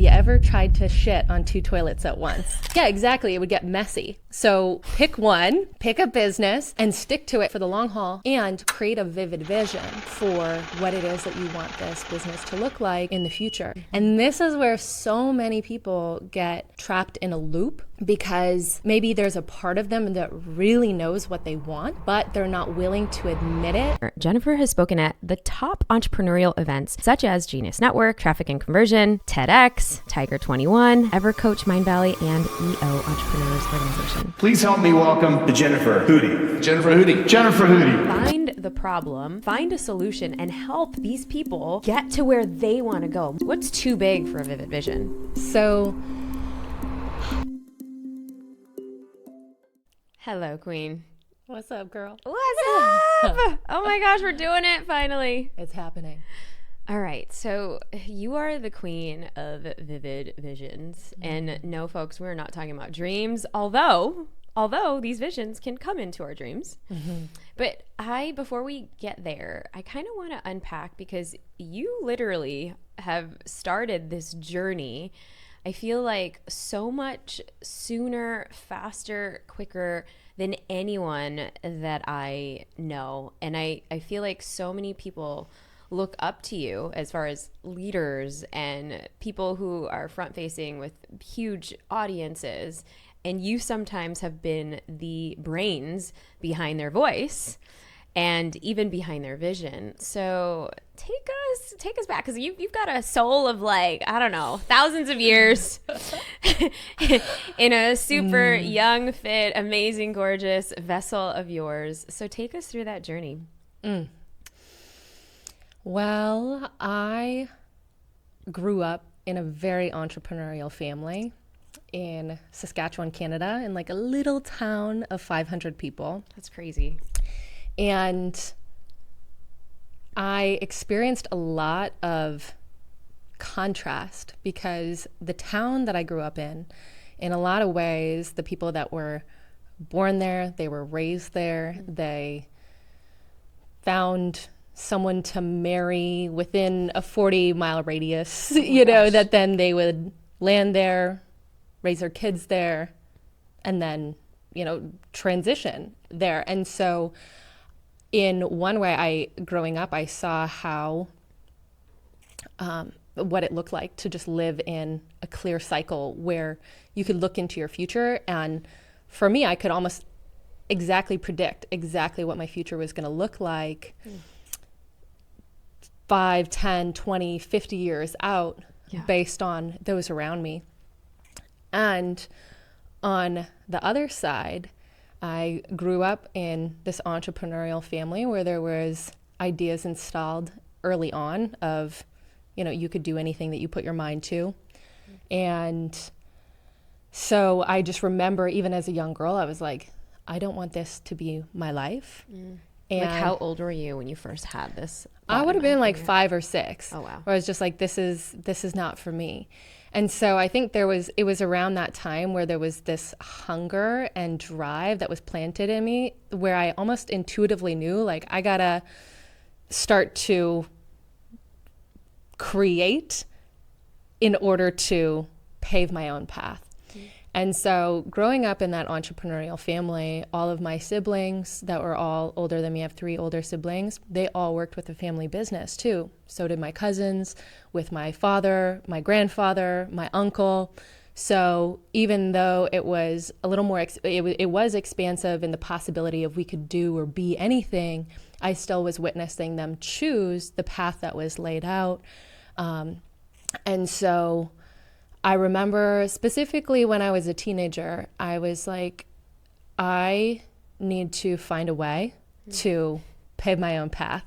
you ever tried to shit on 2 toilets at once? Yeah, exactly. It would get messy. So pick one, pick a business, and stick to it for the long haul, and create a vivid vision for what it is that you want this business to look like in the future. And this is where so many people get trapped in a loop, because maybe there's a part of them that really knows what they want, but they're not willing to admit it. Jennifer has spoken at the top entrepreneurial events such as Genius Network, Traffic and Conversion, TEDx, Tiger 21, EverCoach Mind Valley, and EO Entrepreneurs Organization. Please help me welcome Jennifer Hudye. Jennifer Hudye. Jennifer Hudye. Find the problem, find a solution, and help these people get to where they want to go. What's too big for a vivid vision? So, hello, Queen. what's up, girl? What's up? Oh my gosh, we're doing it finally. It's happening. All right, so you are the queen of vivid visions. And no, folks, we're not talking about dreams, although these visions can come into our dreams. But before we get there, I kind of want to unpack, because you literally have started this journey, I feel like, so much sooner, faster, quicker than anyone that I know. And I feel like so many people look up to you as far as leaders and people who are front facing with huge audiences. And you sometimes have been the brains behind their voice and even behind their vision. So take us back, because you've got a soul of, like, I don't know, thousands of years in a super young, fit, amazing, gorgeous vessel of yours. So take us through that journey. Well, I grew up in a very entrepreneurial family in Saskatchewan, Canada, in like a little town of 500 people. That's crazy. And I experienced a lot of contrast, because the town that I grew up in a lot of ways, the people that were born there, they were raised there, they found someone to marry within a 40-mile radius, that then they would land there, raise their kids there, and then, transition there. And so in one way, growing up, I saw how, what it looked like to just live in a clear cycle where you could look into your future. And for me, I could almost exactly predict exactly what my future was going to look like 5, 10, 20, 50 years out, based on those around me. And on the other side, I grew up in this entrepreneurial family where there was ideas installed early on of, you could do anything that you put your mind to. And so I just remember, even as a young girl, I was like, I don't want this to be my life. And like, how old were you when you first had this? I would have been like 5 or 6. Oh, wow. Where I was just like, this is not for me. And so I think it was around that time where there was this hunger and drive that was planted in me, where I almost intuitively knew, like, I gotta start to create in order to pave my own path. And so growing up in that entrepreneurial family, all of my siblings that were all older than me, I have 3 older siblings, they all worked with the family business too. So did my cousins, with my father, my grandfather, my uncle. So even though it was a little more, it was expansive in the possibility of we could do or be anything, I still was witnessing them choose the path that was laid out. And so I remember specifically when I was a teenager, I was like, I need to find a way to pave my own path,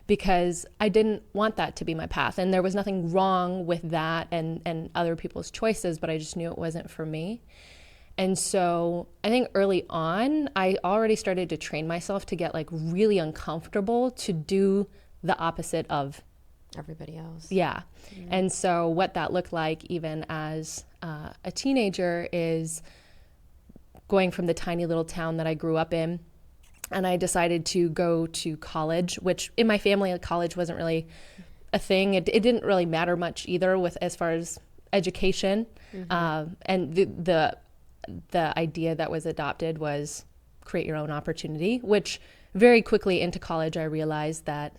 because I didn't want that to be my path. And there was nothing wrong with that and other people's choices, but I just knew it wasn't for me. And so I think early on, I already started to train myself to get like really uncomfortable to do the opposite of everybody else. Yeah. And so what that looked like even as a teenager is going from the tiny little town that I grew up in, and I decided to go to college, which in my family, college wasn't really a thing. It didn't really matter much either with as far as education. And the idea that was adopted was create your own opportunity, which very quickly into college, I realized that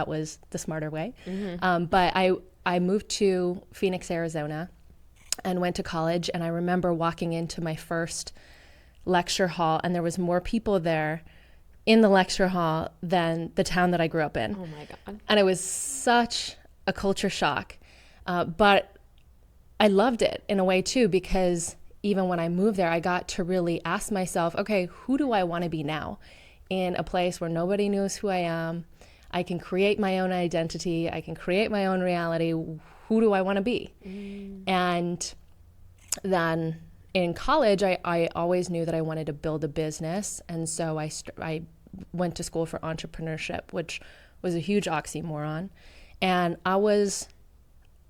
was the smarter way. But I moved to Phoenix, Arizona, and went to college. And I remember walking into my first lecture hall, and there was more people there in the lecture hall than the town that I grew up in. Oh my God. And it was such a culture shock. But I loved it in a way too, because even when I moved there, I got to really ask myself, okay, who do I want to be now in a place where nobody knows who I am? I can create my own identity. I can create my own reality. Who do I want to be? And then in college, I always knew that I wanted to build a business. And so I went to school for entrepreneurship, which was a huge oxymoron. And I was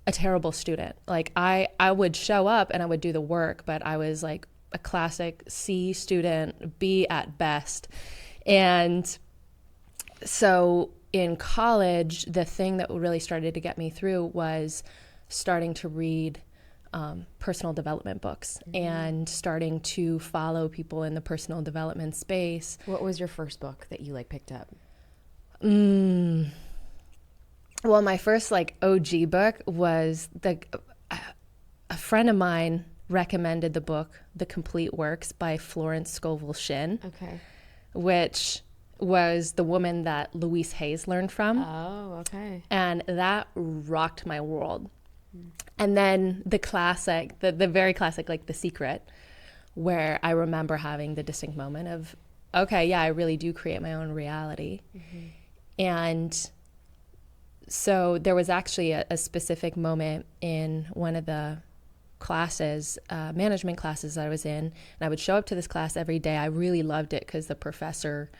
a terrible student. Like I would show up and I would do the work, but I was like a classic C student, B at best. And so in college, the thing that really started to get me through was starting to read personal development books and starting to follow people in the personal development space. What was your first book that you like picked up? Well, my first like OG book was a friend of mine recommended the book The Complete Works by Florence Scovel Shinn, Okay. which was the woman that Louise Hayes learned from. Oh, okay. And that rocked my world. And then the classic, the very classic, like The Secret, where I remember having the distinct moment of, okay, yeah, I really do create my own reality. And so there was actually a specific moment in one of the classes, management classes that I was in, and I would show up to this class every day. I really loved it because the professor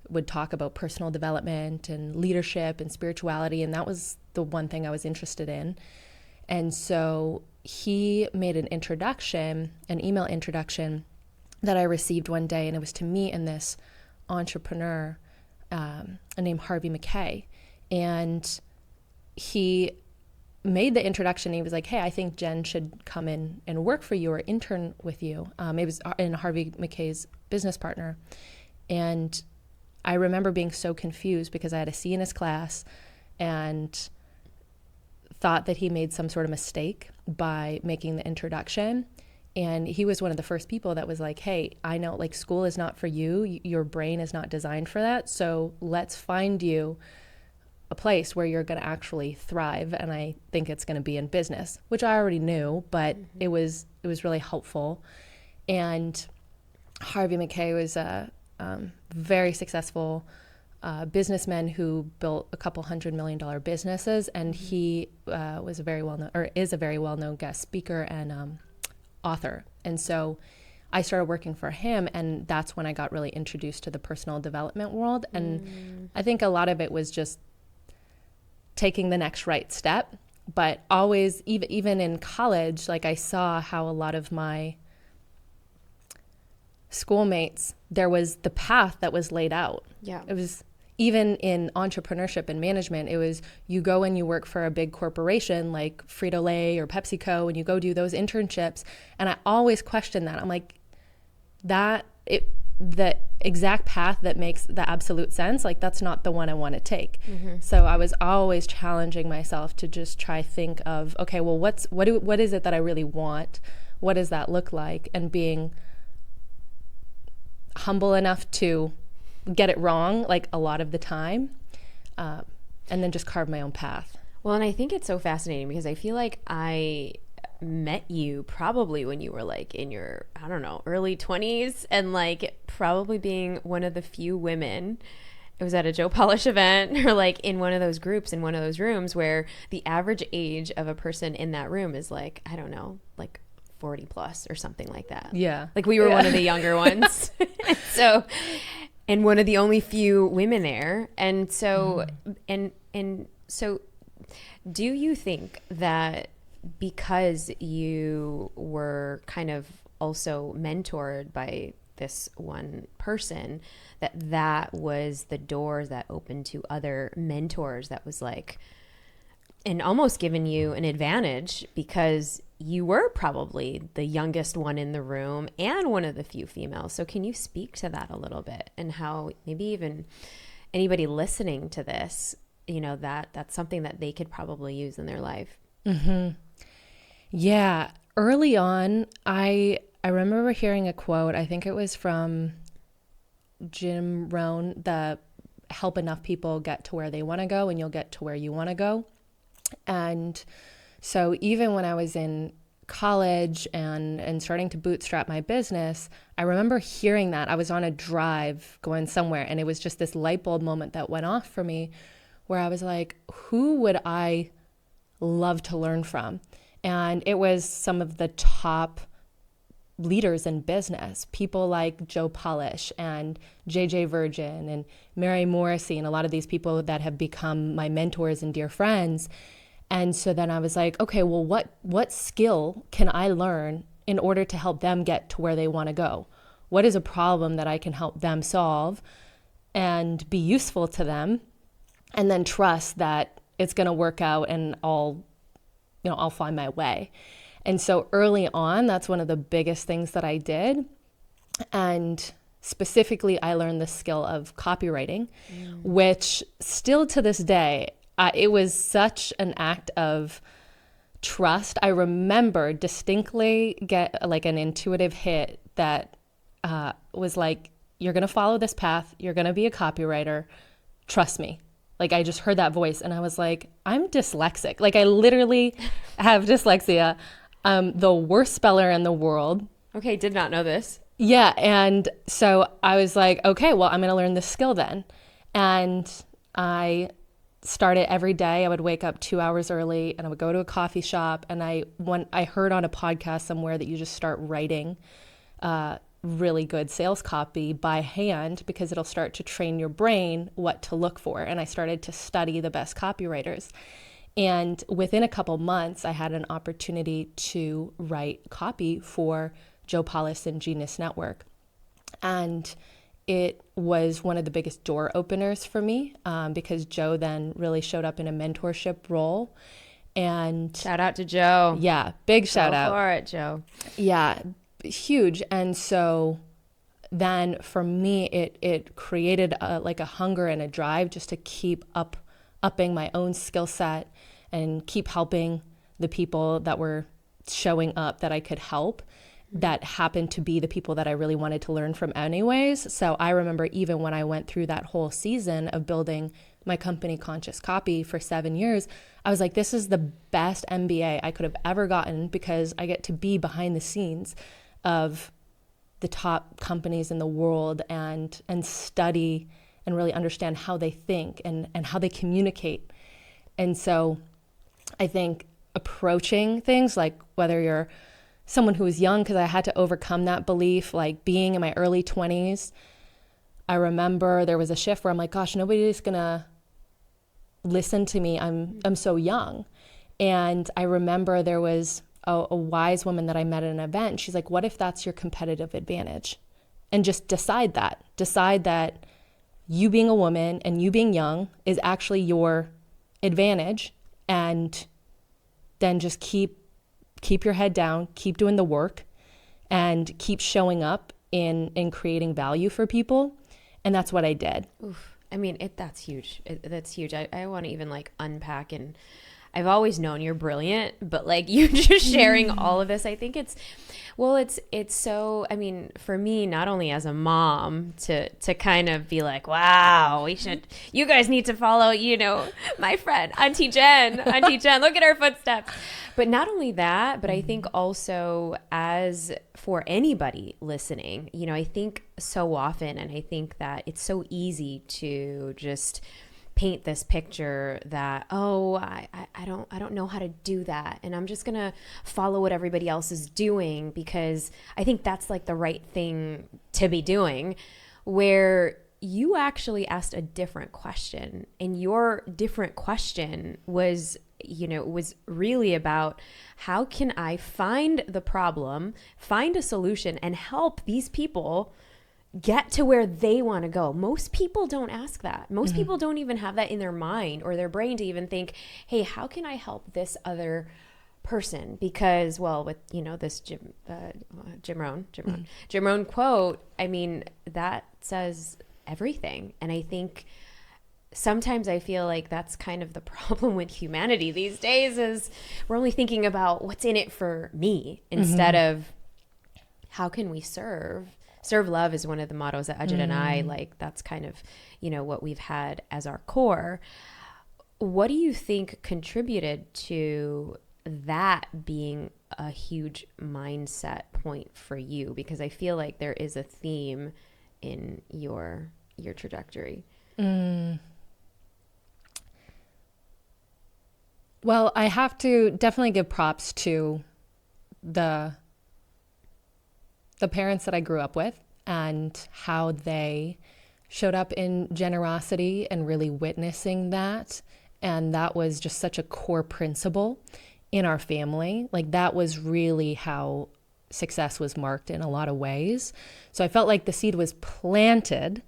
would talk about personal development and leadership and spirituality, and that was the one thing I was interested in. And so he made an email introduction that I received one day, and it was to me and this entrepreneur named Harvey McKay. And he made the introduction. He was like, hey, I think Jen should come in and work for you or intern with you. It was in Harvey McKay's business partner. And I remember being so confused because I had a C in his class and thought that he made some sort of mistake by making the introduction. And he was one of the first people that was like, hey, I know like school is not for you. Your brain is not designed for that. So let's find you a place where you're going to actually thrive. And I think it's going to be in business, which I already knew, but it was really helpful. And Harvey McKay was a very successful businessman who built a couple $100 million businesses, and he was a very well-known, or is a very well-known guest speaker and author. And so I started working for him, and that's when I got really introduced to the personal development world. And I think a lot of it was just taking the next right step, but always, even in college, like I saw how a lot of my schoolmates, there was the path that was laid out. Yeah. It was even in entrepreneurship and management, it was you go and you work for a big corporation like Frito-Lay or PepsiCo, and you go do those internships. And I always question that. I'm like, the exact path that makes the absolute sense, like that's not the one I want to take. So I was always challenging myself to just try think of, okay, well, what is it that I really want? What does that look like? And being humble enough to get it wrong like a lot of the time, and then just carve my own path. Well, and I think it's so fascinating because I feel like I met you probably when you were like in your, I don't know, early 20s, and like probably being one of the few women. It was at a Joe Polish event or like in one of those groups in one of those rooms where the average age of a person in that room is like, I don't know, like 40 plus or something like that. Yeah. Like we were one of the younger ones. And one of the only few women there. And so, and so do you think that because you were kind of also mentored by this one person, that was the doors that opened to other mentors, that was like and almost given you an advantage because you were probably the youngest one in the room and one of the few females. So can you speak to that a little bit and how maybe even anybody listening to this, you know, that's something that they could probably use in their life? Mm-hmm. Yeah. Early on, I remember hearing a quote. I think it was from Jim Rohn, the help enough people get to where they want to go and you'll get to where you want to go. And so even when I was in college and starting to bootstrap my business, I remember hearing that. I was on a drive going somewhere and it was just this light bulb moment that went off for me where I was like, who would I love to learn from? And it was some of the top leaders in business, people like Joe Polish and JJ Virgin and Mary Morrissey and a lot of these people that have become my mentors and dear friends. And so then I was like, okay, well, what skill can I learn in order to help them get to where they want to go? What is a problem that I can help them solve and be useful to them, and then trust that it's going to work out and I'll find my way. And so early on, that's one of the biggest things that I did. And specifically, I learned the skill of copywriting, which still to this day, it was such an act of trust. I remember distinctly get like an intuitive hit that was like, you're going to follow this path. You're going to be a copywriter. Trust me. Like I just heard that voice and I was like, I'm dyslexic. Like I literally have dyslexia. The worst speller in the world. Okay, did not know this. Yeah, and so I was like, okay, well, I'm going to learn this skill then. And I started every day. I would wake up 2 hours early and I would go to a coffee shop. And I heard on a podcast somewhere that you just start writing really good sales copy by hand because it'll start to train your brain what to look for. And I started to study the best copywriters. And within a couple months, I had an opportunity to write copy for Joe Polish and Genius Network. And it was one of the biggest door openers for me because Joe then really showed up in a mentorship role. And shout out to Joe. Yeah, big shout out. Go for it, Joe. Yeah, huge. And so then for me, it created like a hunger and a drive just to keep upping my own skill set and keep helping the people that were showing up that I could help that happened to be the people that I really wanted to learn from anyways. So I remember even when I went through that whole season of building my company Conscious Copy for 7 years, I was like, this is the best MBA I could have ever gotten because I get to be behind the scenes of the top companies in the world and study and really understand how they think and how they communicate. And so I think approaching things like whether you're someone who is young, because I had to overcome that belief, like being in my early 20s, I remember there was a shift where I'm like, gosh, nobody's gonna listen to me. I'm so young. And I remember there was a wise woman that I met at an event. And she's like, what if that's your competitive advantage? And just decide that you being a woman and you being young is actually your advantage, and then just keep your head down, keep doing the work, and keep showing up in creating value for people. And that's what I did. Oof. I mean, that's huge. That's huge. I want to even like unpack, and I've always known you're brilliant, but like you just sharing all of this, I think it's so, I mean, for me, not only as a mom to kind of be like, wow, you guys need to follow, my friend, Auntie Jen, look at her footsteps. But not only that, but I think also as for anybody listening, I think so often, and I think that it's so easy to just paint this picture that, I don't know how to do that, and I'm just gonna follow what everybody else is doing because I think that's like the right thing to be doing, where you actually asked a different question, and your different question was really about how can I find the problem, find a solution, and help these people get to where they want to go. Most people don't ask that. Most people don't even have that in their mind or their brain to even think, hey, how can I help this other person? Because, well, with, you know, this Jim Rohn quote, I mean, that says everything. And I think sometimes I feel like that's kind of the problem with humanity these days, is we're only thinking about what's in it for me instead of how can we serve. Serve love is one of the mottos that Ajit and I, like, that's kind of, you know, what we've had as our core. What do you think contributed to that being a huge mindset point for you? Because I feel like there is a theme in your trajectory. Well, I have to definitely give props to the parents that I grew up with and how they showed up in generosity and really witnessing that. And that was just such a core principle in our family. Like, that was really how success was marked in a lot of ways. So I felt like the seed was planted,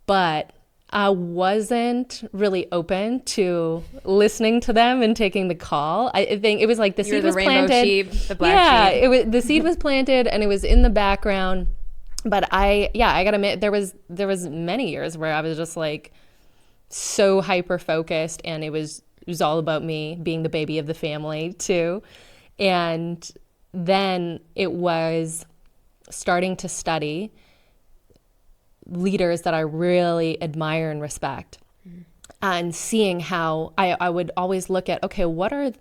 but I wasn't really open to listening to them and taking the call. I think it was like the seed was planted. Sheep, the black sheep. It was, the seed was planted and it was in the background. But I gotta admit, there was many years where I was just like so hyper focused, and it was all about me being the baby of the family too. And then it was starting to study leaders that I really admire and respect, and seeing how I would always look at, okay, what are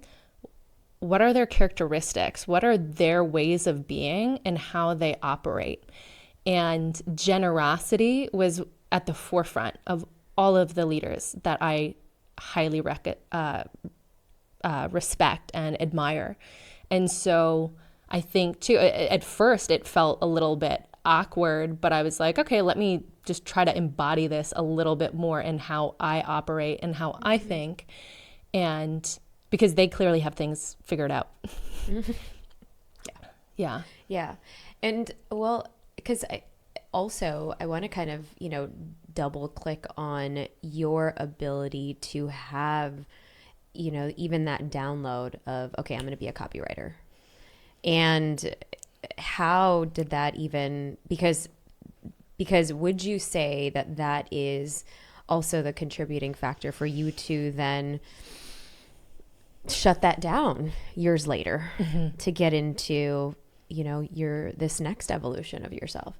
their characteristics? What are their ways of being and how they operate? And generosity was at the forefront of all of the leaders that I highly respect and admire. And so I think too, at first it felt a little bit awkward, but I was like, okay, let me just try to embody this a little bit more in how I operate and how I think. And because they clearly have things figured out. Yeah. And well, because I want to kind of, you know, double click on your ability to have, you know, even that download of, okay, I'm going to be a copywriter. And how did that even, because would you say that is also the contributing factor for you to then shut that down years later to get into, you know, this next evolution of yourself?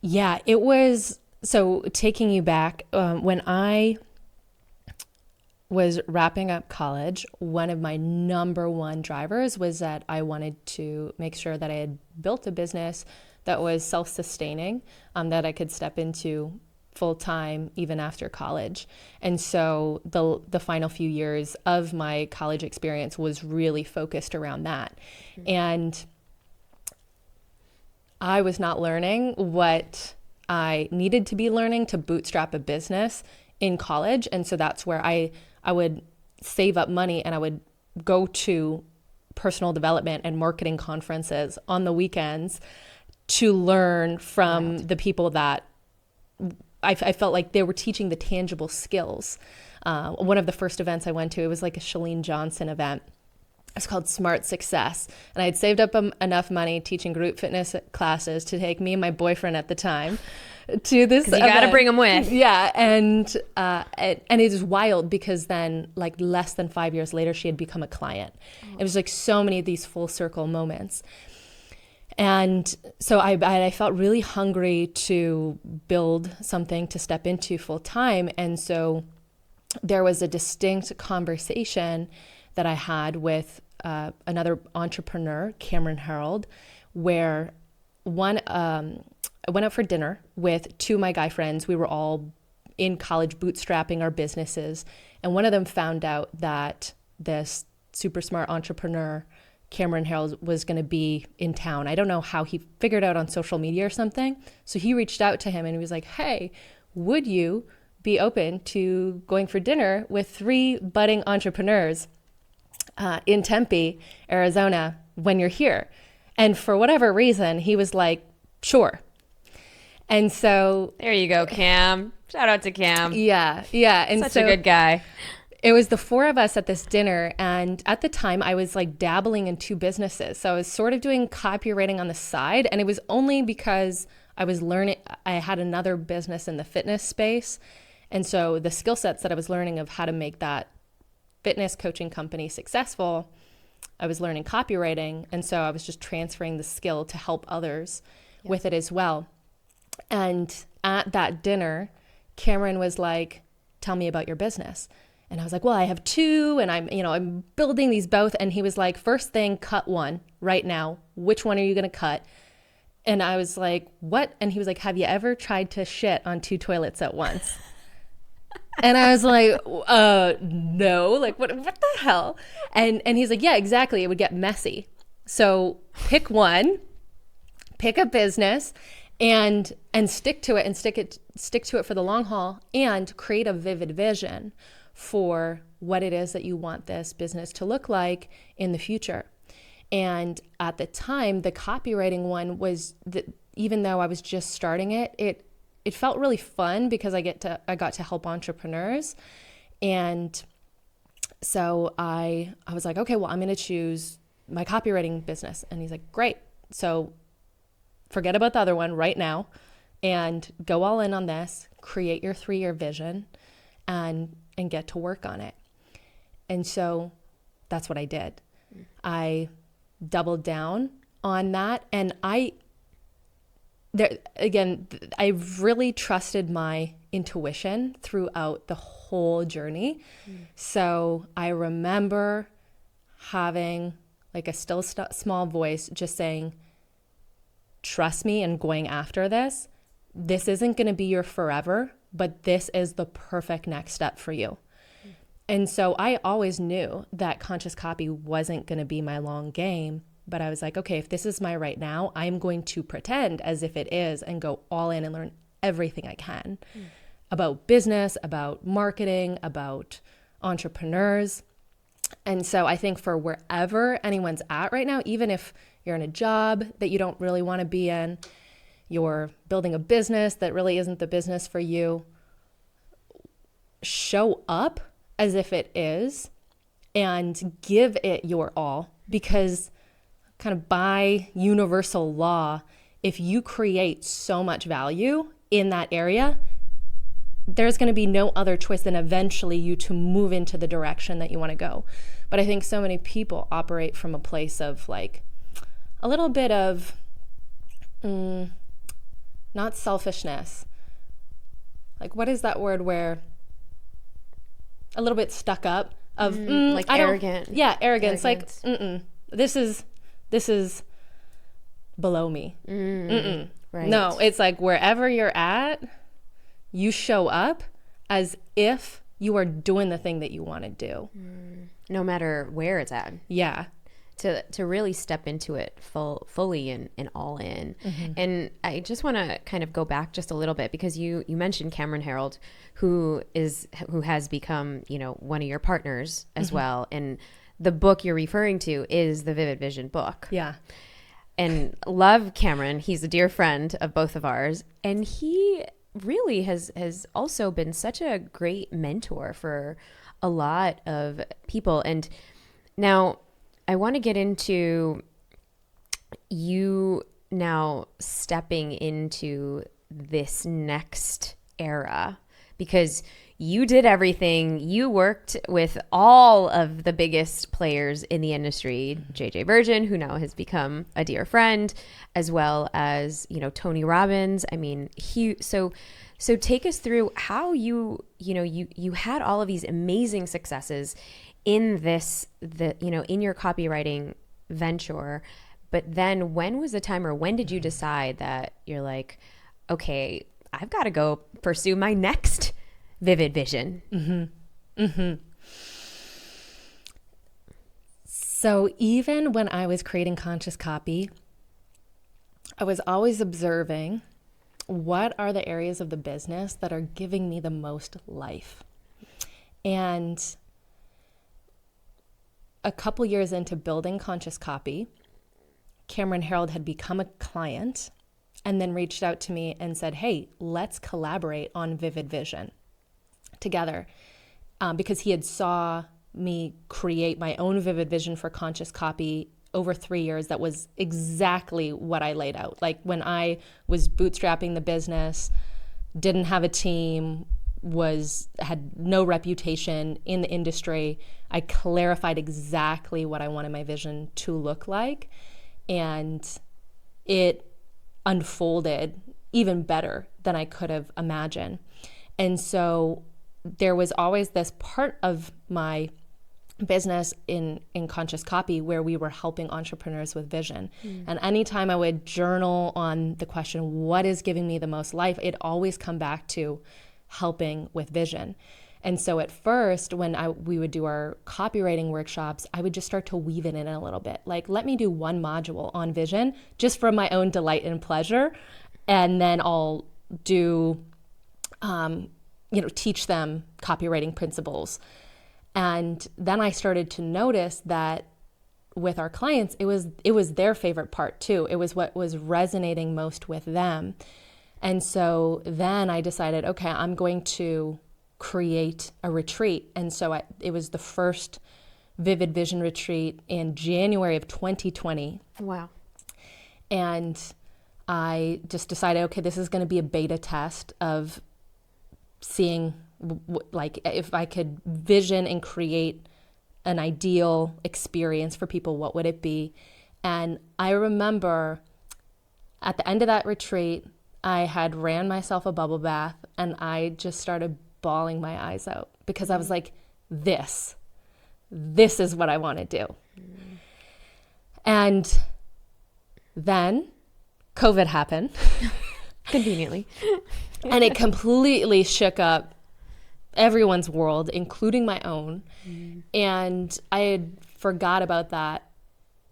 Yeah, it was, so taking you back, when I was wrapping up college, one of my number one drivers was that I wanted to make sure that I had built a business that was self-sustaining, that I could step into full-time even after college. And so the final few years of my college experience was really focused around that. And I was not learning what I needed to be learning to bootstrap a business in college. And so that's where I would save up money and I would go to personal development and marketing conferences on the weekends to learn from the people that I felt like they were teaching the tangible skills. One of the first events I went to, it was like a Chalene Johnson event. It's called Smart Success. And I had saved up enough money teaching group fitness classes to take me and my boyfriend at the time to this event. You got to bring them with. Yeah. And it is wild because then, like, less than 5 years later, she had become a client. It was like so many of these full circle moments. And so I felt really hungry to build something to step into full time. And so there was a distinct conversation that I had with another entrepreneur, Cameron Harold, where I went out for dinner with two of my guy friends. We were all in college bootstrapping our businesses. And one of them found out that this super smart entrepreneur, Cameron Harold, was going to be in town. I don't know how he figured out on social media or something. So he reached out to him and he was like, hey, would you be open to going for dinner with 3 budding entrepreneurs in Tempe, Arizona, when you're here? And for whatever reason, he was like, sure. And so, There you go, Cam. Shout out to Cam. yeah. And Such so a good guy. it was the four of us at this dinner. And at the time I was like dabbling in two businesses. So I was sort of doing copywriting on the side. And it was only because I was learning, I had another business in the fitness space. And so the skill sets that I was learning of how to make that fitness coaching company successful, I was learning copywriting. And so I was just transferring the skill to help others with it as well. And at that dinner, Cameron was like, tell me about your business. And I was like, well, I have two and I'm building these both. And he was like, first thing, cut one right now. Which one are you going to cut? And I was like, what? And he was like, have you ever tried to shit on two toilets at once? And I was like, no, like what the hell? And he's like, yeah, exactly. It would get messy. So pick one, pick a business and stick to it and stick to it for the long haul and create a vivid vision for what it is that you want this business to look like in the future. And at the time, the copywriting one was even though I was just starting it felt really fun because I got to help entrepreneurs. And so I was like, okay, well, I'm going to choose my copywriting business. And he's like, great. So forget about the other one right now and go all in on this, create your 3-year vision and get to work on it. And so that's what I did. I doubled down on that. And I really trusted my intuition throughout the whole journey. So I remember having like a still small voice just saying, trust me and going after this. This isn't going to be your forever, but this is the perfect next step for you. And so I always knew that conscious copy wasn't going to be my long game, but I was like, okay, if this is my right now, I'm going to pretend as if it is and go all in and learn everything I can about business, about marketing, about entrepreneurs. And so I think for wherever anyone's at right now, even if you're in a job that you don't really want to be in, you're building a business that really isn't the business for you, show up as if it is and give it your all, because kind of by universal law, if you create so much value in that area, there's going to be no other choice than eventually you to move into the direction that you want to go. But I think so many people operate from a place of like a little bit of not selfishness. Like, what is that word where a little bit stuck up of like arrogant. Yeah, arrogance. Like, this is below me. Right. No, it's like wherever you're at, you show up as if you are doing the thing that you want to do. No matter where it's at. Yeah. To really step into it fully and all in. And I just want to kind of go back just a little bit because you mentioned Cameron Herold, who has become, one of your partners as well. And the book you're referring to is the Vivid Vision book. Yeah. And love Cameron. He's a dear friend of both of ours. And he really has also been such a great mentor for a lot of people. And now I want to get into you now stepping into this next era, because you did everything. You worked with all of the biggest players in the industry, JJ Virgin, who now has become a dear friend, as well as, Tony Robbins. I mean, so take us through how you had all of these amazing successes in in your copywriting venture. But then when was the time, or when did you decide that you're like, okay, I've got to go pursue my next vivid vision? So even when I was creating conscious copy, I was always observing what are the areas of the business that are giving me the most life. And a couple years into building conscious copy, Cameron Herold had become a client and then reached out to me and said, hey, let's collaborate on Vivid Vision together. Because he had saw me create my own Vivid Vision for conscious copy over 3 years. That was exactly what I laid out. Like when I was bootstrapping the business, didn't have a team, had no reputation in the industry, I clarified exactly what I wanted my vision to look like. And it unfolded even better than I could have imagined. And so there was always this part of my business in conscious copy where we were helping entrepreneurs with vision. And anytime I would journal on the question, what is giving me the most life, it always come back to helping with vision. And so at first, when we would do our copywriting workshops, I would just start to weave it in a little bit. Like, let me do one module on vision just for my own delight and pleasure. And then I'll do, teach them copywriting principles. And then I started to notice that with our clients, it was their favorite part too. It was what was resonating most with them. And so then I decided, okay, I'm going to create a retreat. And so it was the first Vivid Vision retreat in January of 2020. Wow. And I just decided, okay, this is going to be a beta test of seeing like if I could vision and create an ideal experience for people, what would it be? And I remember at the end of that retreat, I had ran myself a bubble bath and I just started bawling my eyes out because I was like, this is what I want to do. And then COVID happened. Conveniently. And it completely shook up everyone's world, including my own. And I had forgot about that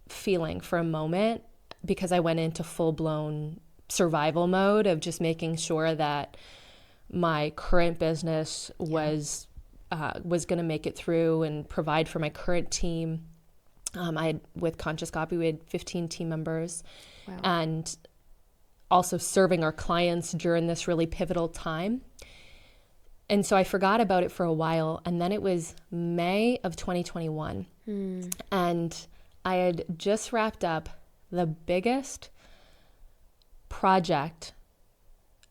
feeling for a moment because I went into full-blown survival mode of just making sure that my current business was going to make it through and provide for my current team. With Conscious Copy, we had 15 team members. Wow. And also serving our clients during this really pivotal time. And so I forgot about it for a while. And then it was May of 2021. And I had just wrapped up the biggest project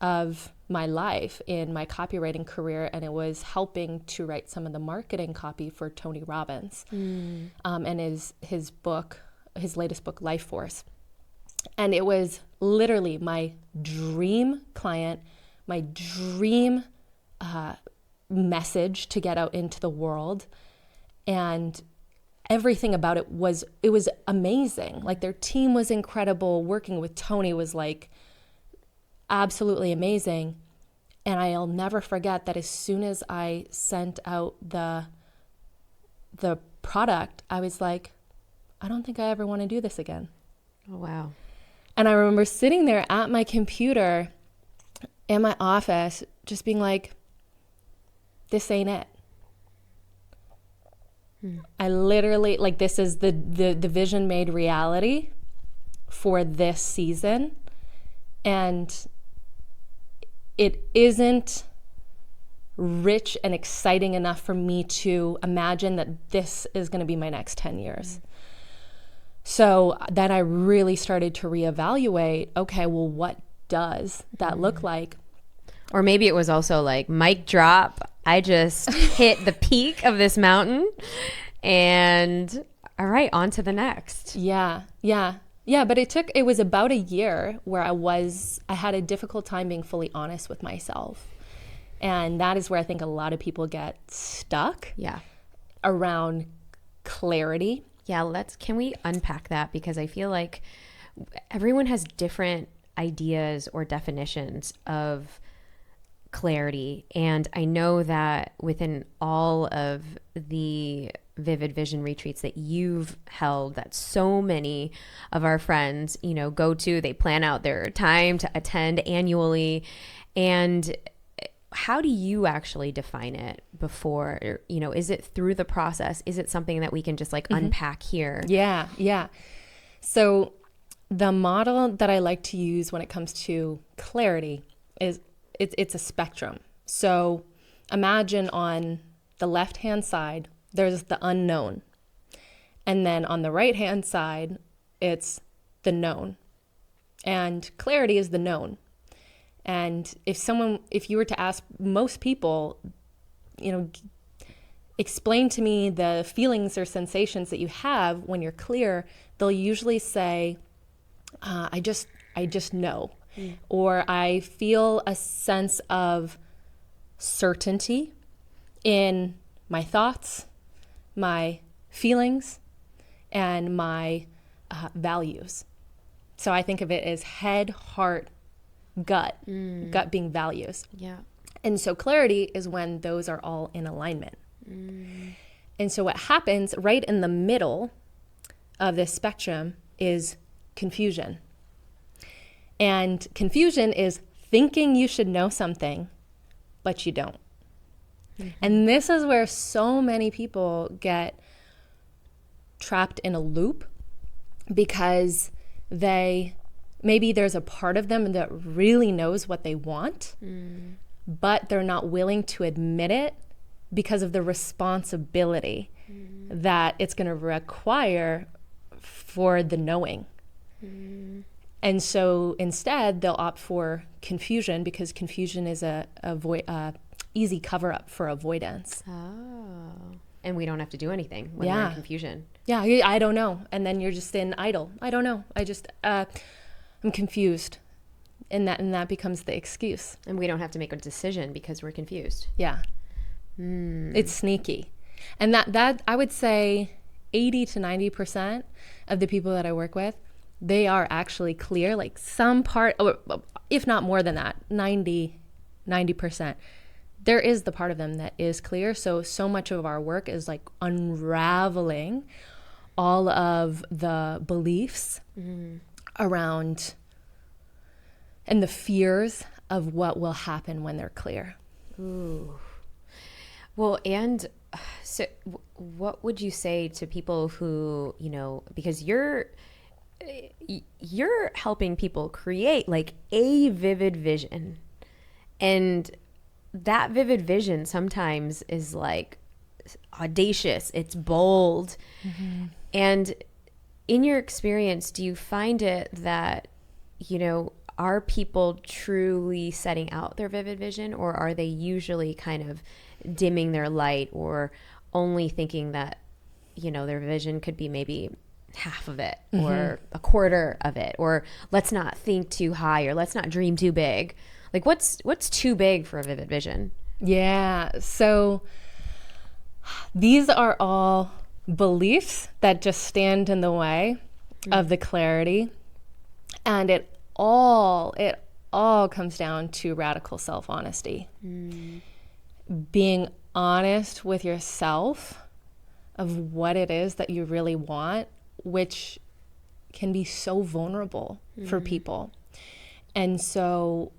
of my life in my copywriting career. And it was helping to write some of the marketing copy for Tony Robbins and his book, his latest book, Life Force. And it was literally my dream client, my dream message to get out into the world. And everything about it was amazing. Like their team was incredible. Working with Tony was like absolutely amazing. And I'll never forget that as soon as I sent out the product, I was like, I don't think I ever want to do this again. Oh, wow. And I remember sitting there at my computer in my office, just being like, this ain't it. I literally, like, this is the vision made reality for this season. And it isn't rich and exciting enough for me to imagine that this is going to be my next 10 years. So then I really started to reevaluate, okay, well, what does that look like? Or maybe it was also like, mic drop, I just hit the peak of this mountain and all right, on to the next. Yeah. But it was about a year where I had a difficult time being fully honest with myself. And that is where I think a lot of people get stuck. Yeah. Around clarity. Yeah, can we unpack that? Because I feel like everyone has different ideas or definitions of clarity. And I know that within all of the Vivid Vision retreats that you've held, that so many of our friends, go to, they plan out their time to attend annually. And how do you actually define it before, is it through the process? Is it something that we can just unpack here? Yeah. So the model that I like to use when it comes to clarity is it's a spectrum. So imagine on the left-hand side, there's the unknown. And then on the right-hand side, it's the known. And clarity is the known. And if you were to ask most people, explain to me the feelings or sensations that you have when you're clear, they'll usually say, I just know. Or I feel a sense of certainty in my thoughts, my feelings, and my values. So I think of it as head, heart, gut, gut being values. Yeah. And so clarity is when those are all in alignment. And so what happens right in the middle of this spectrum is confusion. And confusion is thinking you should know something, but you don't. And this is where so many people get trapped in a loop, because maybe there's a part of them that really knows what they want, but they're not willing to admit it because of the responsibility that it's going to require for the knowing. And so instead, they'll opt for confusion, because confusion is a easy cover-up for avoidance. Oh. And we don't have to do anything when we're Yeah. in confusion. Yeah, I don't know. And then you're just in idle. I don't know. I'm confused. And that becomes the excuse. And we don't have to make a decision because we're confused. Yeah. It's sneaky. And that I would say 80 to 90% of the people that I work with, they are actually clear, like some part, or if not more than that, 90%. There is the part of them that is clear. So much of our work is like unraveling all of the beliefs around and the fears of what will happen when they're clear. Ooh. Well, and so what would you say to people who, because you're helping people create like a vivid vision, and that vivid vision sometimes is like audacious, it's bold. And in your experience, do you find it that, are people truly setting out their vivid vision, or are they usually kind of dimming their light, or only thinking that, their vision could be maybe half of it or a quarter of it, or let's not think too high, or let's not dream too big? Like what's too big for a vivid vision? Yeah. So these are all beliefs that just stand in the way of the clarity. And it all comes down to radical self-honesty. Being honest with yourself of what it is that you really want, which can be so vulnerable for people. And so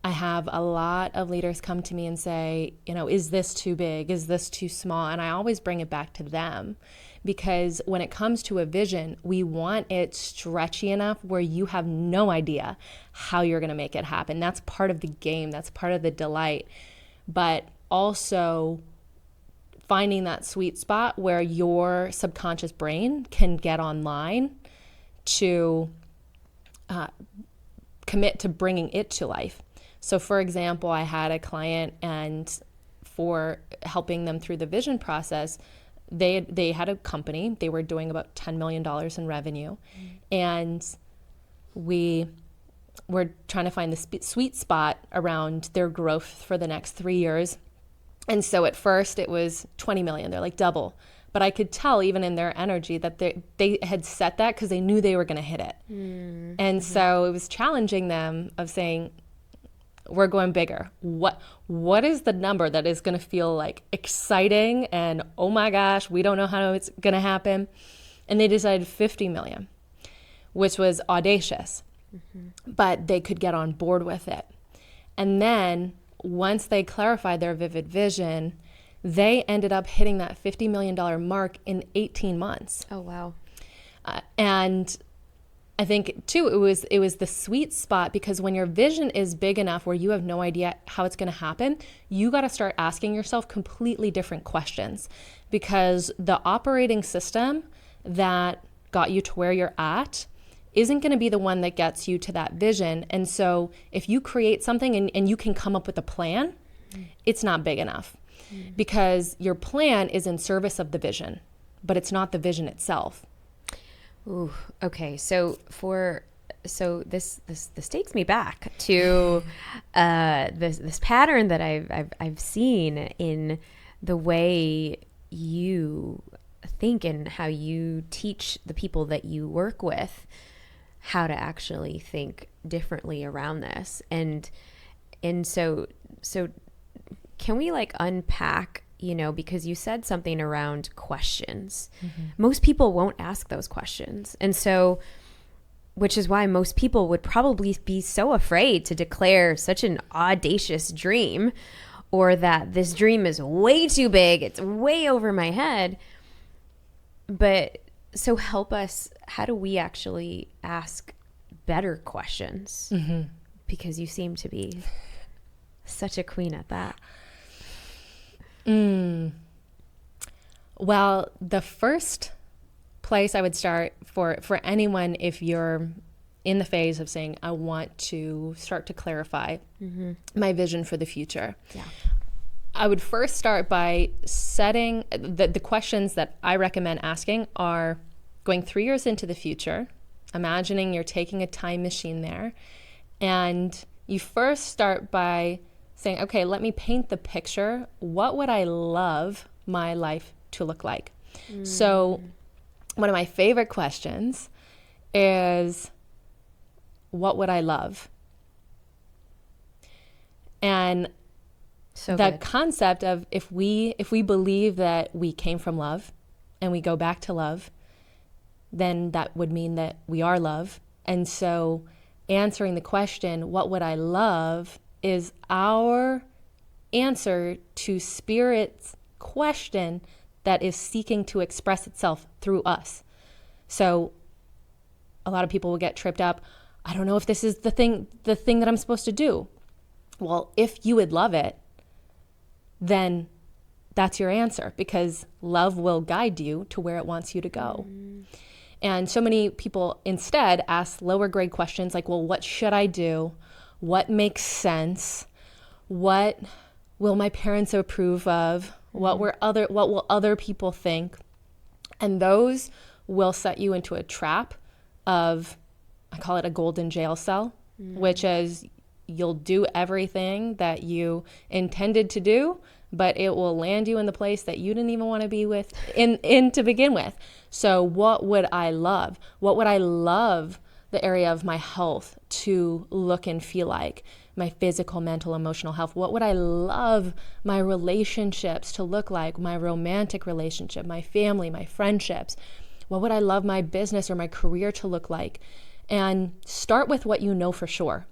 I have a lot of leaders come to me and say, is this too big? Is this too small? And I always bring it back to them, because when it comes to a vision, we want it stretchy enough where you have no idea how you're going to make it happen. That's part of the game. That's part of the delight. But also finding that sweet spot where your subconscious brain can get online to commit to bringing it to life. So for example, I had a client, and for helping them through the vision process, they had a company. They were doing about $10 million in revenue. And we were trying to find the sweet spot around their growth for the next 3 years. And so at first it was 20 million. They're like double. But I could tell even in their energy that they had set that because they knew they were going to hit it. And so it was challenging them of saying, we're going bigger. What is the number that is going to feel like exciting and, oh my gosh, we don't know how it's going to happen? And they decided 50 million, which was audacious, but they could get on board with it. And then once they clarified their vivid vision, they ended up hitting that $50 million mark in 18 months. Oh, wow. And I think too, it was the sweet spot, because when your vision is big enough where you have no idea how it's going to happen, you got to start asking yourself completely different questions, because the operating system that got you to where you're at isn't going to be the one that gets you to that vision. And so if you create something and you can come up with a plan, it's not big enough, because your plan is in service of the vision, but it's not the vision itself. Ooh, okay. So this takes me back to this pattern that I've seen in the way you think and how you teach the people that you work with how to actually think differently around this. And so can we like unpack, because you said something around questions. Most people won't ask those questions. And so, which is why most people would probably be so afraid to declare such an audacious dream, or that this dream is way too big, it's way over my head. But so help us, how do we actually ask better questions? Because you seem to be such a queen at that. Well, the first place I would start for anyone, if you're in the phase of saying, I want to start to clarify my vision for the future. Yeah. I would first start by setting the questions that I recommend asking are going 3 years into the future, imagining you're taking a time machine there. And you first start by saying, okay, let me paint the picture. What would I love my life to look like? So one of my favorite questions is, what would I love? And so the good. concept of if we believe that we came from love and we go back to love, then that would mean that we are love. And so answering the question, what would I love, is our answer to Spirit's question that is seeking to express itself through us. So a lot of people will get tripped up. I don't know if this is the thing that I'm supposed to do. Well, if you would love it, then that's your answer, because love will guide you to where it wants you to go. And so many people instead ask lower grade questions like, well, what should I do? What makes sense? What will my parents approve of? What will other people think? And those will set you into a trap of, I call it a golden jail cell, which is you'll do everything that you intended to do, but it will land you in the place that you didn't even want to be with in to begin with. So what would I love? What would I love the area of my health to look and feel like? My physical, mental, emotional health. What would I love my relationships to look like? My romantic relationship, my family, my friendships. What would I love my business or my career to look like? And start with what you know for sure.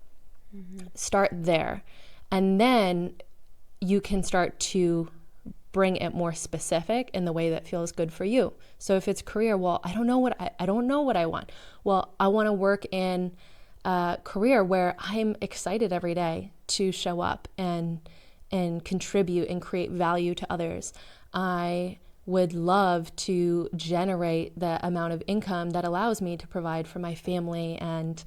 Start there. And then you can start to bring it more specific in the way that feels good for you. So if it's career, well, I don't know what I want. Well, I want to work in a career where I'm excited every day to show up and contribute and create value to others. I would love to generate the amount of income that allows me to provide for my family and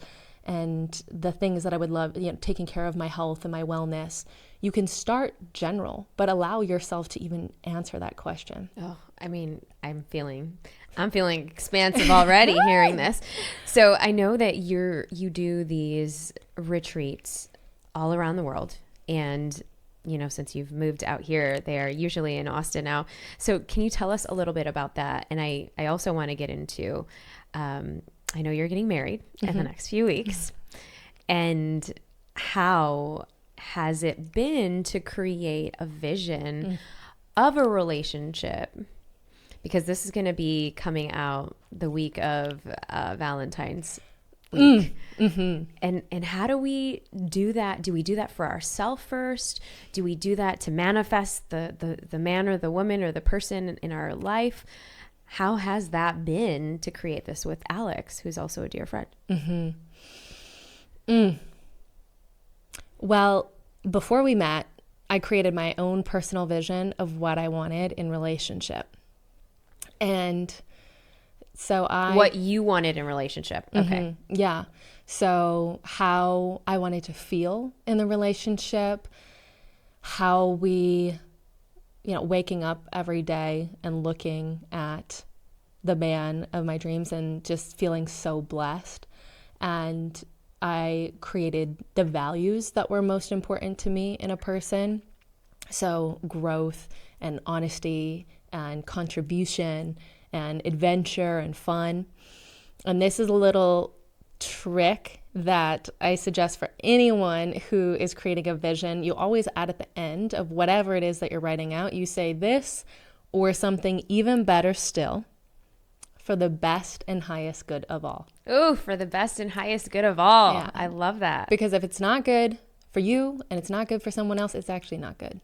the things that I would love, taking care of my health and my wellness. You can start general, but allow yourself to even answer that question. Oh, I mean, I'm feeling expansive already hearing this. So I know that you do these retreats all around the world, and since you've moved out here, they are usually in Austin now. So can you tell us a little bit about that? And I also want to get into, I know you're getting married in the next few weeks, and how has it been to create a vision of a relationship? Because this is going to be coming out the week of Valentine's week. And how do we do that? Do we do that for ourselves first? Do we do that to manifest the man or the woman or the person in our life? How has that been to create this with Alex, who's also a dear friend? Well, before we met, I created my own personal vision of what I wanted in relationship. And so what you wanted in relationship. Okay. Yeah. So how I wanted to feel in the relationship, how we, waking up every day and looking at the man of my dreams and just feeling so blessed. And I created the values that were most important to me in a person. So growth and honesty and contribution and adventure and fun. And this is a little trick that I suggest for anyone who is creating a vision. You always add at the end of whatever it is that you're writing out, you say this or something even better still, for the best and highest good of all. Ooh, for the best and highest good of all. Yeah. I love that. Because if it's not good for you and it's not good for someone else, it's actually not good.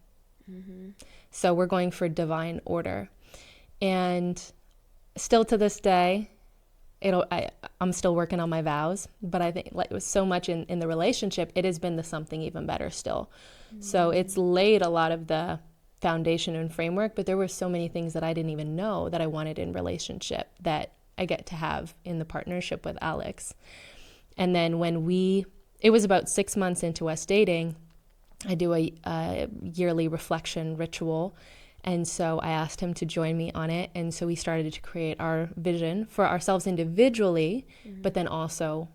So we're going for divine order. And still to this day, I'm still working on my vows, but I think like it was so much in the relationship, it has been the something even better still. So it's laid a lot of the foundation and framework, but there were so many things that I didn't even know that I wanted in relationship that I get to have in the partnership with Alex. And then it was about 6 months into us dating, I do a yearly reflection ritual. And so I asked him to join me on it. And so we started to create our vision for ourselves individually, but then also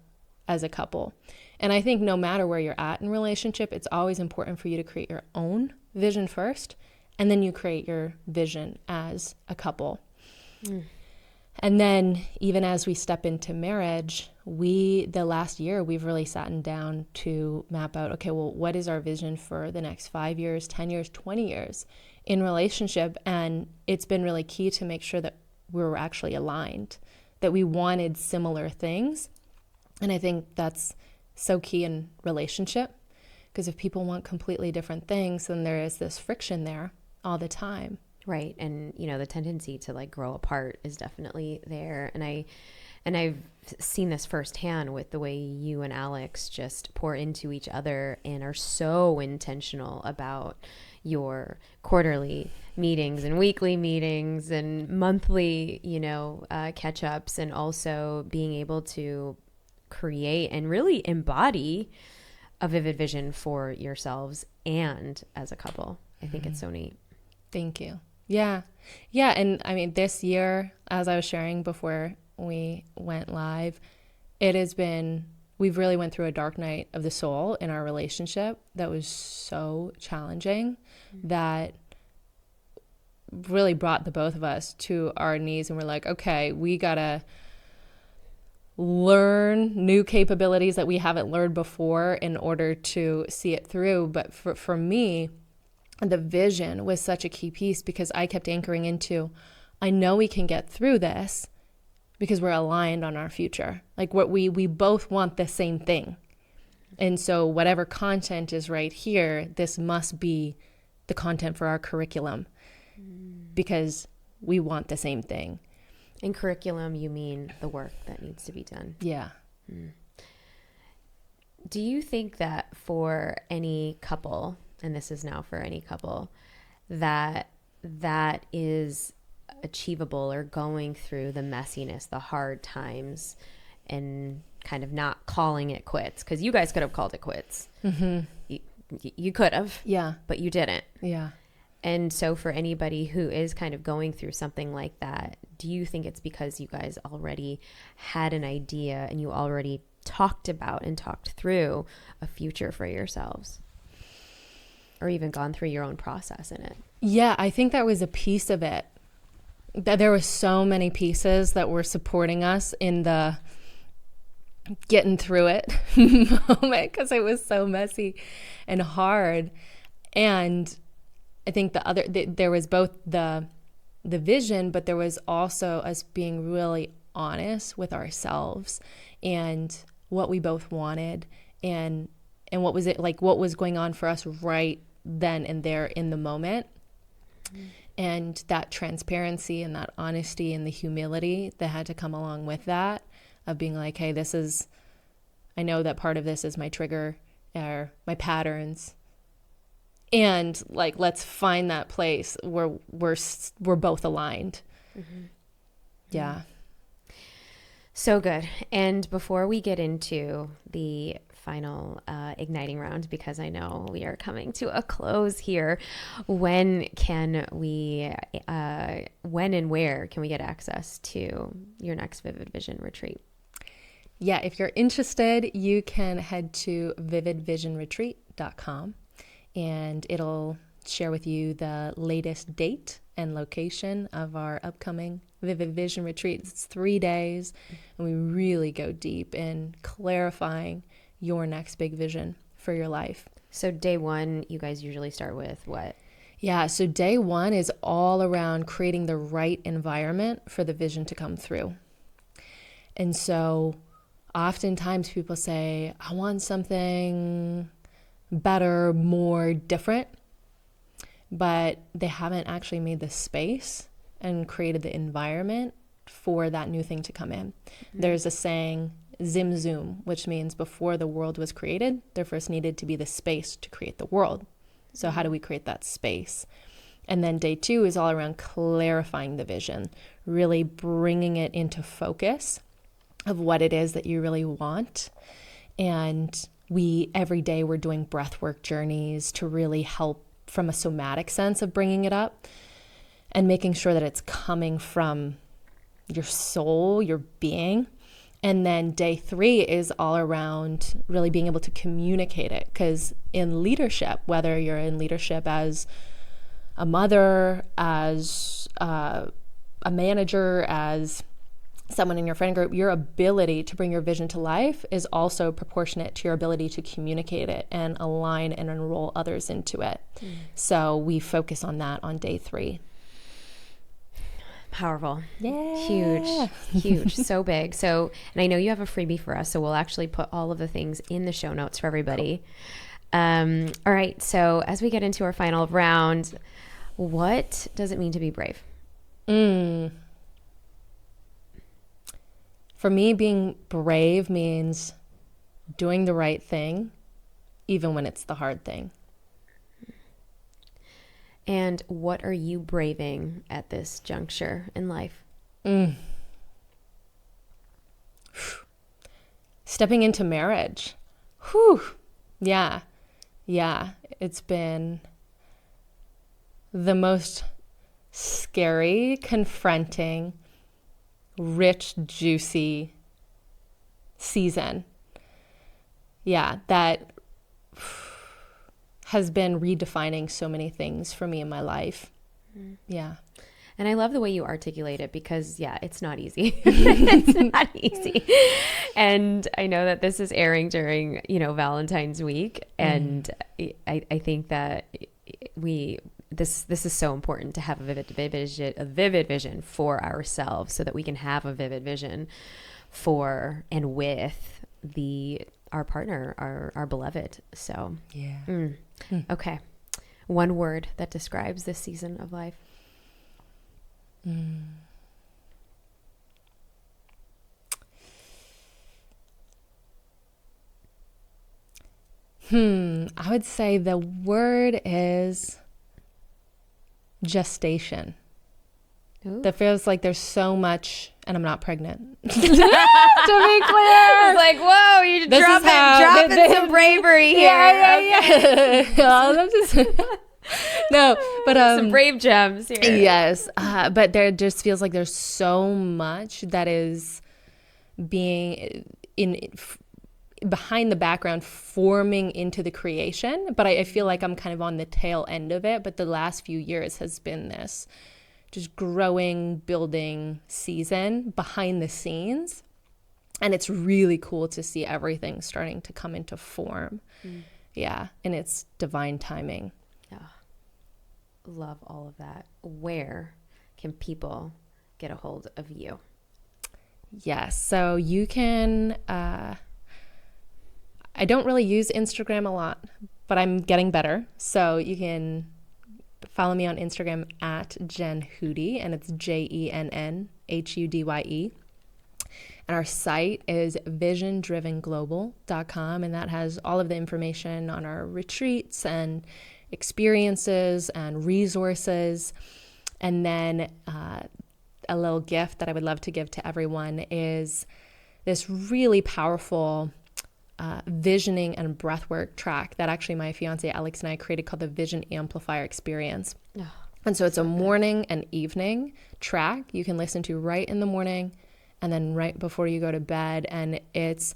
as a couple. And I think no matter where you're at in relationship, it's always important for you to create your own vision first, and then you create your vision as a couple. And then even as we step into marriage, the last year, we've really sat down to map out, okay, well, what is our vision for the next 5 years, 10 years, 20 years in relationship? And it's been really key to make sure that we were actually aligned, that we wanted similar things. And I think that's so key in relationship, because if people want completely different things, then there is this friction there all the time. Right. And, the tendency to like grow apart is definitely there. And I've seen this firsthand with the way you and Alex just pour into each other and are so intentional about your quarterly meetings and weekly meetings and monthly, catch ups, and also being able to create and really embody a vivid vision for yourselves and as a couple. I think it's so neat. Thank you. Yeah. Yeah. And I mean, this year, as I was sharing before we went live, we've really went through a dark night of the soul in our relationship that was so challenging, that really brought the both of us to our knees, and we're like, okay, we gotta learn new capabilities that we haven't learned before in order to see it through. But for me, the vision was such a key piece, because I kept anchoring into, I know we can get through this because we're aligned on our future. Like we both want the same thing. And so whatever content is right here, this must be the content for our curriculum, because we want the same thing. In curriculum, you mean the work that needs to be done. Yeah. Do you think that for any couple, and this is now for any couple, that is achievable, or going through the messiness, the hard times, and kind of not calling it quits? Because you guys could have called it quits. You could have. Yeah. But you didn't. Yeah. And so for anybody who is kind of going through something like that, do you think it's because you guys already had an idea and you already talked about and talked through a future for yourselves, or even gone through your own process in it? Yeah, I think that was a piece of it. That there were so many pieces that were supporting us in the getting through it moment, because it was so messy and hard. And I think there was both the vision, but there was also us being really honest with ourselves and what we both wanted, and what was it like, what was going on for us right then and there in the moment. And that transparency and that honesty and the humility that had to come along with that, of being like, hey, I know that part of this is my trigger or my patterns. And like, let's find that place where we're both aligned. Mm-hmm. Yeah. So good. And before we get into the final igniting round, because I know we are coming to a close here, when and where can we get access to your next Vivid Vision retreat? Yeah, if you're interested, you can head to vividvisionretreat.com, and it'll share with you the latest date and location of our upcoming Vivid Vision retreat. It's 3 days, and we really go deep in clarifying your next big vision for your life. So day one, you guys usually start with what? Yeah, so day one is all around creating the right environment for the vision to come through. And so oftentimes people say, I want something better, more different, but they haven't actually made the space and created the environment for that new thing to come in. Mm-hmm. There's a saying, Zim Zoom, which means before the world was created, there first needed to be the space to create the world. So how do we create that space? And then day two is all around clarifying the vision, really bringing it into focus of what it is that you really want. And every day we're doing breathwork journeys to really help from a somatic sense of bringing it up and making sure that it's coming from your soul, your being. And then day three is all around really being able to communicate it. Because in leadership, whether you're in leadership as a mother, as a manager, as someone in your friend group, your ability to bring your vision to life is also proportionate to your ability to communicate it and align and enroll others into it. So we focus on that on day three. Powerful. Yeah. Huge, so big. So, and I know you have a freebie for us, so we'll actually put all of the things in the show notes for everybody. Cool. All right. So as we get into our final round, what does it mean to be brave? For me, being brave means doing the right thing, even when it's the hard thing. And what are you braving at this juncture in life? Stepping into marriage. Whew. Yeah. It's been the most scary, confronting, rich, juicy season. Yeah, that has been redefining so many things for me in my life. Yeah. And I love the way you articulate it because, yeah, it's not easy. It's not easy. And I know that this is airing during, Valentine's week. And I think that this is so important to have a vivid vision for ourselves so that we can have a vivid vision for and with our partner, our beloved. So, yeah. Okay. One word that describes this season of life. I would say the word is gestation. Ooh. That feels like there's so much, and I'm not pregnant. To be clear. It's like, whoa, you're dropping some bravery here. Yeah. No, but some brave gems here. Yes, but there just feels like there's so much that is being behind the background, forming into the creation. But I feel like I'm kind of on the tail end of it. But the last few years has been this just growing, building season behind the scenes. And it's really cool to see everything starting to come into form. Yeah, and it's divine timing. Yeah. Love all of that. Where can people get a hold of you? Yes, so you can, I don't really use Instagram a lot, but I'm getting better. So you can Follow me on Instagram at Jen Hudye, and it's JENNHUDYE. And our site is visiondrivenglobal.com, and that has all of the information on our retreats and experiences and resources. And then a little gift that I would love to give to everyone is this really powerful visioning and breathwork track that actually my fiance Alex and I created called the Vision Amplifier Experience. Oh, and so it's a morning and evening track you can listen to right in the morning and then right before you go to bed. And it's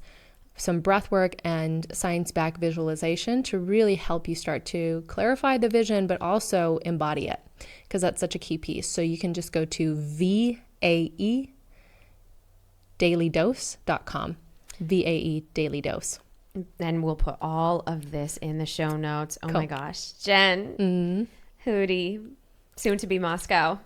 some breathwork and science-backed visualization to really help you start to clarify the vision, but also embody it, because that's such a key piece. So you can just go to vaedailydose.com. VAE Daily Dose. And we'll put all of this in the show notes. Oh my gosh. Jen Hudye, soon to be Moscow.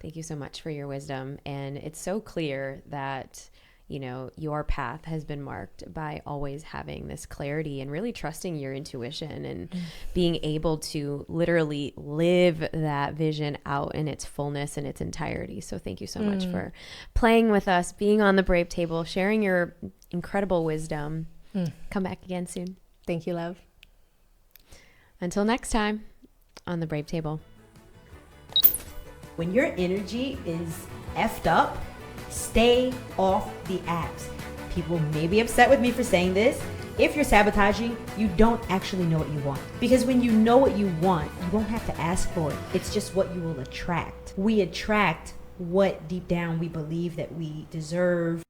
Thank you so much for your wisdom. And it's so clear that, you know, your path has been marked by always having this clarity and really trusting your intuition and being able to literally live that vision out in its fullness and its entirety. So thank you so much for playing with us, being on the Brave Table, sharing your incredible wisdom. Come back again soon. Thank you, love. Until next time on the Brave Table. When your energy is effed up, stay off the apps. People may be upset with me for saying this. If you're sabotaging, you don't actually know what you want. Because when you know what you want, you won't have to ask for it. It's just what you will attract. We attract what deep down we believe that we deserve.